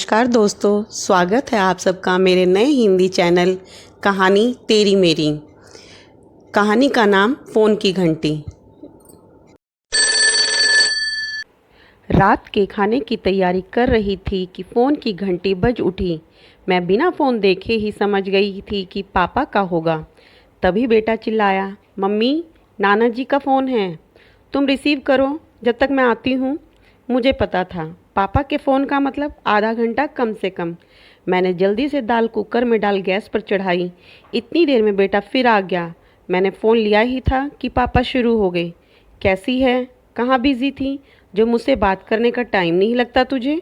नमस्कार दोस्तों, स्वागत है आप सबका मेरे नए हिंदी चैनल कहानी तेरी मेरी। कहानी का नाम फ़ोन की घंटी। रात के खाने की तैयारी कर रही थी कि फ़ोन की घंटी बज उठी। मैं बिना फ़ोन देखे ही समझ गई थी कि पापा का होगा। तभी बेटा चिल्लाया, मम्मी नाना जी का फ़ोन है, तुम रिसीव करो जब तक मैं आती हूँ। मुझे पता था पापा के फ़ोन का मतलब आधा घंटा कम से कम। मैंने जल्दी से दाल कुकर में डाल गैस पर चढ़ाई। इतनी देर में बेटा फिर आ गया। मैंने फ़ोन लिया ही था कि पापा शुरू हो गए, कैसी है, कहाँ बिज़ी थी, जो मुझसे बात करने का टाइम नहीं लगता तुझे।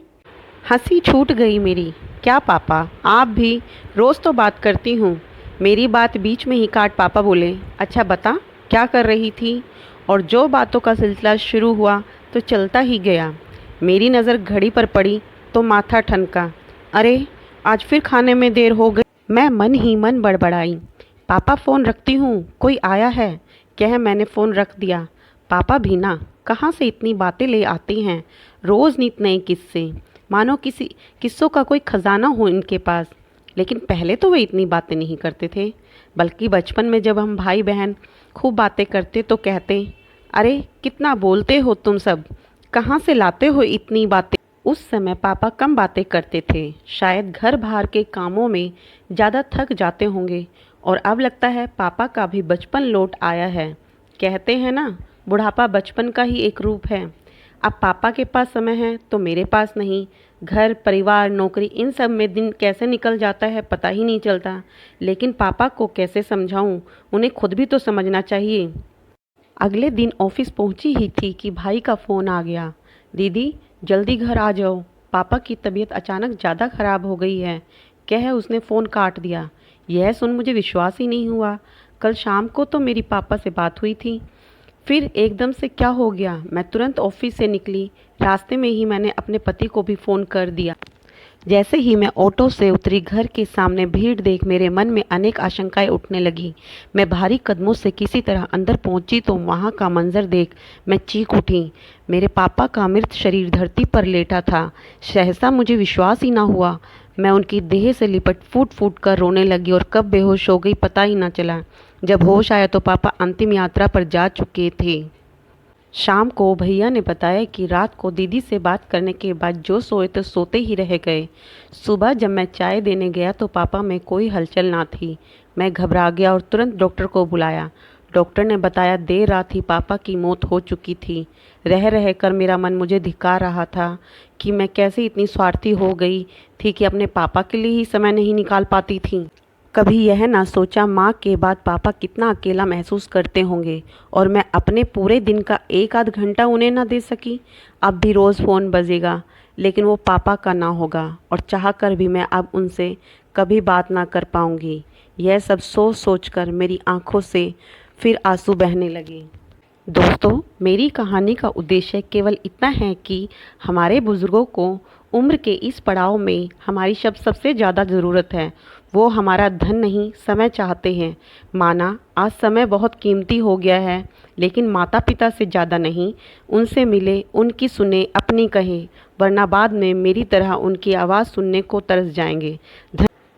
हंसी छूट गई मेरी। क्या पापा, आप भी रोज़ तो बात करती हूँ। मेरी बात बीच में ही काट पापा बोले, अच्छा बता क्या कर रही थी। और जो बातों का सिलसिला शुरू हुआ तो चलता ही गया। मेरी नज़र घड़ी पर पड़ी तो माथा ठनका। अरे आज फिर खाने में देर हो गई। मैं मन ही मन बड़बड़ाई, पापा फ़ोन रखती हूँ, कोई आया है। कह मैंने फ़ोन रख दिया। पापा भी ना, कहाँ से इतनी बातें ले आती हैं, रोज़ नित नए किस्से, मानो किसी किस्सों का कोई ख़जाना हो इनके पास। लेकिन पहले तो वे इतनी बातें नहीं करते थे, बल्कि बचपन में जब हम भाई बहन खूब बातें करते तो कहते, अरे कितना बोलते हो तुम सब, कहाँ से लाते हो इतनी बातें। उस समय पापा कम बातें करते थे, शायद घर बाहर के कामों में ज़्यादा थक जाते होंगे। और अब लगता है पापा का भी बचपन लौट आया है। कहते हैं ना, बुढ़ापा बचपन का ही एक रूप है। अब पापा के पास समय है तो मेरे पास नहीं। घर परिवार नौकरी इन सब में दिन कैसे निकल जाता है पता ही नहीं चलता। लेकिन पापा को कैसे समझाऊं, उन्हें खुद भी तो समझना चाहिए। अगले दिन ऑफिस पहुंची ही थी कि भाई का फ़ोन आ गया। दीदी जल्दी घर आ जाओ, पापा की तबीयत अचानक ज़्यादा ख़राब हो गई है, कह उसने फ़ोन काट दिया। यह सुन मुझे विश्वास ही नहीं हुआ। कल शाम को तो मेरी पापा से बात हुई थी, फिर एकदम से क्या हो गया। मैं तुरंत ऑफिस से निकली। रास्ते में ही मैंने अपने पति को भी फ़ोन कर दिया। जैसे ही मैं ऑटो से उतरी, घर के सामने भीड़ देख मेरे मन में अनेक आशंकाएं उठने लगी। मैं भारी कदमों से किसी तरह अंदर पहुंची तो वहां का मंजर देख मैं चीख उठी। मेरे पापा का मृत शरीर धरती पर लेटा था। सहसा मुझे विश्वास ही ना हुआ। मैं उनकी देह से लिपट फूट फूट कर रोने लगी और कब बेहोश हो गई पता ही ना चला। जब होश आया तो पापा अंतिम यात्रा पर जा चुके थे। शाम को भैया ने बताया कि रात को दीदी से बात करने के बाद जो सोए तो सोते ही रह गए। सुबह जब मैं चाय देने गया तो पापा में कोई हलचल ना थी। मैं घबरा गया और तुरंत डॉक्टर को बुलाया। डॉक्टर ने बताया देर रात ही पापा की मौत हो चुकी थी। रह रह कर मेरा मन मुझे धिक्कार रहा था कि मैं कैसे इतनी स्वार्थी हो गई थी कि अपने पापा के लिए ही समय नहीं निकाल पाती थी। कभी यह ना सोचा माँ के बाद पापा कितना अकेला महसूस करते होंगे और मैं अपने पूरे दिन का एक आध घंटा उन्हें ना दे सकी। अब भी रोज़ फ़ोन बजेगा लेकिन वो पापा का ना होगा और चाह कर भी मैं अब उनसे कभी बात ना कर पाऊँगी। यह सब सोच सोच कर मेरी आँखों से फिर आंसू बहने लगे। दोस्तों, मेरी कहानी का उद्देश्य केवल इतना है कि हमारे बुज़ुर्गों को उम्र के इस पड़ाव में हमारी सबसे ज़्यादा ज़रूरत है। वो हमारा धन नहीं, समय चाहते हैं। माना आज समय बहुत कीमती हो गया है, लेकिन माता पिता से ज़्यादा नहीं। उनसे मिले, उनकी सुने, अपनी कहें, वरना बाद में मेरी तरह उनकी आवाज़ सुनने को तरस जाएंगे।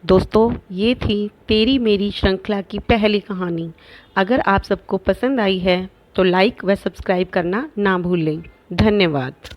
दोस्तों, ये थी तेरी मेरी श्रृंखला की पहली कहानी। अगर आप सबको पसंद आई है तो लाइक व सब्सक्राइब करना ना भूलें। धन्यवाद।